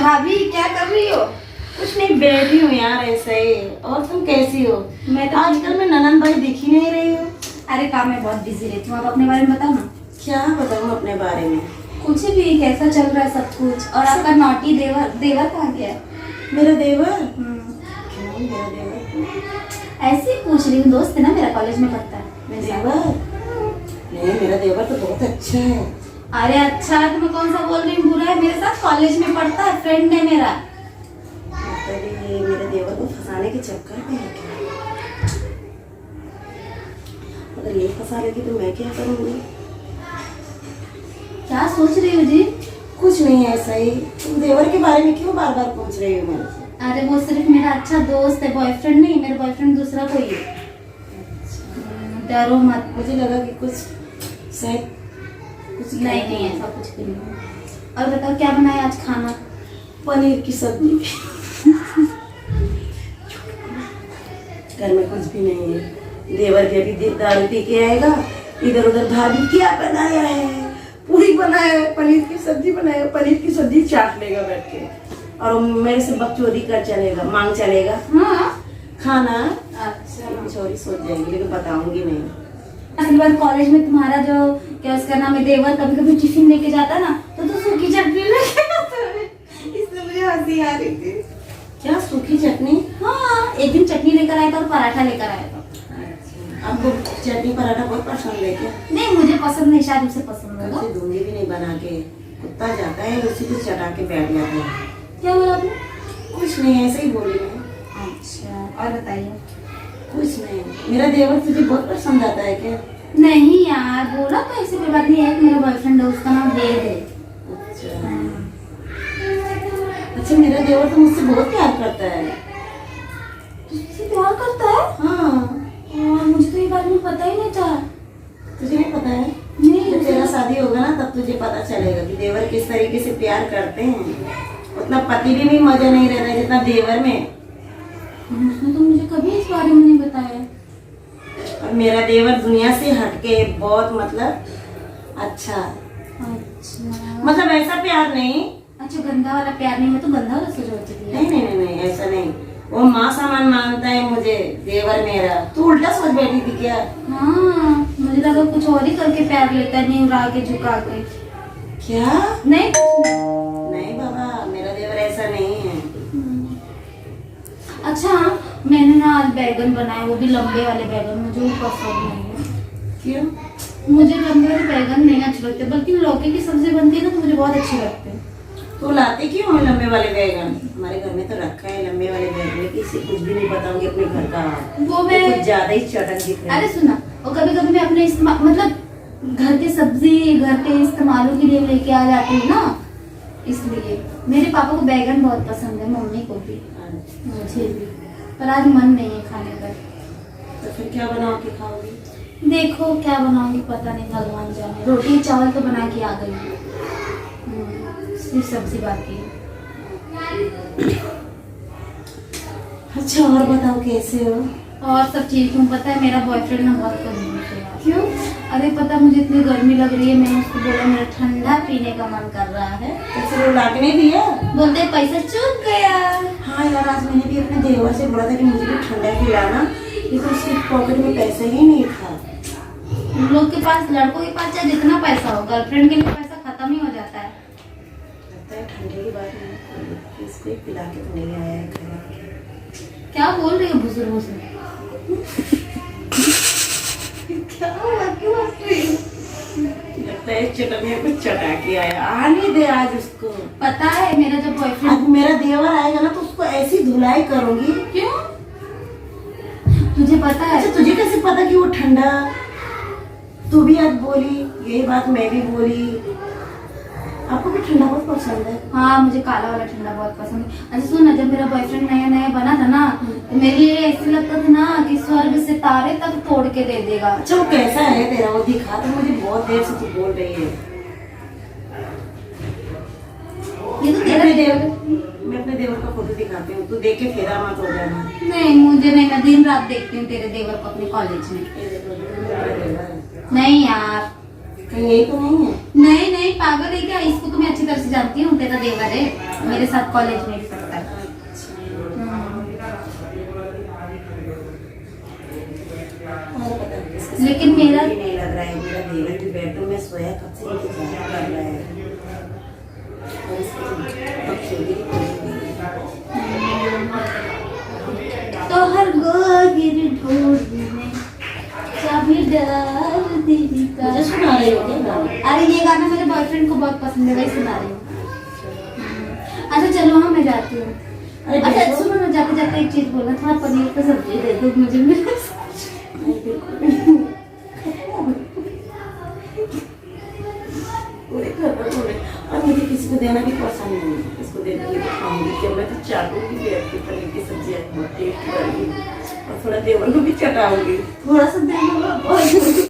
भाभी क्या कर रही हो? कुछ नहीं, बैठी हूँ यार ऐसे ही। और तुम कैसी हो? मैं तो आजकल मैं ननन भाई दिख ही नहीं रही हूँ। अरे काम में बहुत बिजी रहती हूँ। आप अपने बारे में बताओ ना। क्या बताऊँ अपने बारे में? कुछ भी, कैसा चल रहा है सब कुछ? और आपका नॉटी देवर देवर कहाँ गया है? मेरा देवर? हम्म, क्यों मेरा देवर? ऐसे ही पूछ रही हूँ। दोस्त है ना, मेरा कॉलेज में पढ़ता है मेरे साथ। देवर? नहीं, मेरा देवर तो बहुत अच्छा है। अरे अच्छा है तो मैं कौन सा बोल रही हूँ बुरा है? मेरे साथ कॉलेज में पढ़ता है, फ्रेंड है मेरा। अरे मेरे देवर को फंसाने के चक्कर में है क्या? अगर ये फंसा लेगी तो मैं क्या करूँगी? क्या सोच रही हो जी? कुछ नहीं, ऐसा ही। तुम देवर के बारे में क्यों बार बार पूछ रही हो मेरे से? अरे वो सिर्फ मेरा अच्छा दोस्त है, बॉयफ्रेंड नहीं। मेरा बॉयफ्रेंड दूसरा कोई है। डरो मत। मुझे लगा कि कुछ शायद कुछ नहीं नहीं, ऐसा कुछ भी नहीं। और बताओ क्या बनाया आज खाना? पनीर की सब्जी। घर में कुछ भी नहीं है। देवर भी अभी दारू पी के आएगा। इधर उधर भाभी क्या बनाया है? पूरी बनाया है, पनीर की सब्जी बनाया है। पनीर की सब्जी चाट लेगा बैठ के और वो मेरे से बकचोदी कर चलेगा, मांग चलेगा। हाँ खाना अच्छा। कुछ और ही सोच जाएगी, लेकिन बताऊंगी नहीं। अगली बार कॉलेज में तुम्हारा जो क्या उसका नाम है देवर कभी कभी टिफिन लेके जाता ना तो सूखी चटनी लेके आता है। इसलिए मुझे हंसी आ रही थी। क्या सूखी चटनी? हाँ, एक दिन चटनी लेकर आया था और पराठा लेकर आया था। आपको चटनी पराठा बहुत पसंद है क्या? नहीं मुझे पसंद नहीं, शायद उसे पसंद होगा। कभी दूंगी भी नहीं बना के। कुत्ता जाता है उसी को चटा के बैठ जाता है। क्या बोला आपने? कुछ नहीं, ऐसे ही बोली मैं। अच्छा, और बताइए। कुछ नहीं। मेरा देवर तुझे बहुत पसंद आता है क्या? नहीं यार, बोला तो ऐसी कोई बात नहीं है। मेरा बॉयफ्रेंड है, उसका नाम वेद है। अच्छा। अच्छा, मेरा देवर तो मुझसे बहुत प्यार करता है। तुझसे प्यार करता है? हाँ। और मुझे तो ये बारे में पता ही नहीं था। तुझे नहीं पता है? नहीं। जब तेरा शादी होगा ना तब तुझे पता चलेगा कि देवर किस तरीके से प्यार करते हैं। उतना पति भी मजा नहीं रहता है जितना देवर में। उसने तो मुझे कभी इस बारे में नहीं बताया। और मेरा देवर दुनिया से हटके बहुत मतलब अच्छा। अच्छा मतलब ऐसा प्यार नहीं। अच्छा, गंदा वाला प्यार नहीं। मैं तो गंदा वाला सोच रही थी। नहीं नहीं नहीं नहीं, ऐसा नहीं। वो माँ समान मानता है मुझे देवर मेरा। तू उल्टा सोच बैठी थी क्या? हाँ, मुझे लगा कुछ और ही करके प्यार लेता है, नहीं उड़ा के झुका के। क्या? नहीं नहीं बाबा, मेरा देवर ऐसा नहीं है। अच्छा, मैंने ना आज बैगन बनाए, वो भी लंबे वाले बैगन। मुझे वो पसंद नहीं है। क्यों? मुझे लंबे वाले बैगन नहीं अच्छे लगते, बल्कि लौकी की सब्जी बनती है ना तो मुझे बहुत अच्छे लगते हैं। तू लाती क्यों है लंबे वाले बैगन? हमारे घर में तो रखा है लंबे वाले बैगन। किसी कुछ भी नहीं बताऊंगी अपने घर का। वो मैं कुछ ज्यादा ही चटक दिख रहा अरे है। सुना, और कभी कभी मैं अपने मतलब घर के सब्जी घर के इस्तेमालों के लिए लेके आ जाती हूँ ना, इसलिए। मेरे पापा को बैगन बहुत पसंद है, मम्मी को भी, मुझे भी। पर आज मन नहीं है खाने का। तो फिर क्या बना के खाओगी? देखो क्या बनाऊंगी पता नहीं, भगवान जाने। रोटी चावल तो बना के आ गई हूँ। सिर्फ सब्जी बाकी है। अच्छा, और बताओ कैसे हो? और सब ठीक हूँ। पता है मेरा बॉयफ्रेंड ना बहुत कंजूस है यार। क्यों? अरे पता, मुझे इतनी गर्मी लग रही है, मैंने उसको बोला मेरा ठंडा पीने का मन कर रहा है, तो फिर वो लाके नहीं दिया? बोलते पैसा चूक गया। हाँ यार, आज मैंने भी अपने देवर से बोला था कि मुझे भी ठंडा पिलाना, लेकिन उसके पॉकेट में पैसे ही नहीं था। उन लोग के पास, लड़कों के पास चाहे जितना पैसा हो, गर्लफ्रेंड के लिए पैसा खत्म ही हो जाता है। लगता है ठंडे की बात नहीं, इसको ही पिला के तो नहीं आया है खाना। क्या बोल रही है बुजुर्गों से? क्या हुआ, क्यों हंस रही हो? लगता है चटक में कुछ चटा के आया। आने दे आज उसको। पता है मेरा जब बॉयफ्रेंड, आज मेरा देवर आएगा ना तो उसको ऐसी धुलाई करूंगी। क्यों? तुझे पता है? अच्छा, तुझे कैसे पता कि वो ठंडा? तू भी आज बोली यही बात, मैं भी बोली। आपको भी ठंडा बहुत पसंद है? हाँ, मुझे काला वाला ठंडा बहुत पसंद है। अच्छा सुन ना, जब मेरा बॉयफ्रेंड नया नया बना था ना तो मेरे लिए ऐसे लगता था ना कि स्वर्ग से तारे तक तोड़ के दे देगा। अच्छा, वो कैसा है तेरा? वो दिखा तो मुझे, बहुत देर से तू बोल रही है। ये तो तेरा देवर। मैं अपने देवर का फोटो दिखाती हूँ, तू देख के फेरा मत हो जाना। नहीं मुझे नहीं, मैं दिन रात देखती हूँ तेरे देवर को अपने कॉलेज में। ये देखो, ये मेरा देवर है। नहीं यार, कहीं यही तो नहीं है? नहीं नहीं पागल है क्या, इसको तो मैं अच्छी तरह से जानती हूँ, तेरा देवर है, मेरे साथ कॉलेज में पढ़ता है। मुझे पता नहीं किसके साथ लेकिन मेरा- मुझे नहीं लग रहा है मेरा देवर भी बेडरूम में सोया कब से इंतजार कर रहा है और इसकी बकचोदी करेगी। तो हर गोगिर ढोल में चाबी डाल दी का। मुझे सुना रही हो क्या गाना? अरे ये गाना मेरे बॉयफ्रेंड को बहुत पसंद है, वही सुना रही हूँ। अच्छा चलो हाँ मैं जाती हूँ। अरे अच्छा देखो। सुनो ना, जाते जाते एक चीज बोलना, थोड़ा पनीर का सब्जी दे दो मुझे मेरे। पूरे घर पर बोले और मुझे किसी को देना भी पसंद नहीं है, इसको दे दूंगी तो खाऊंगी क्या, मैं तो चाटूंगी भी अपनी पनीर की सब्जी बहुत टेस्ट करूंगी और थोड़ा देवर को भी चटाऊंगी। थोड़ा सा दे दो।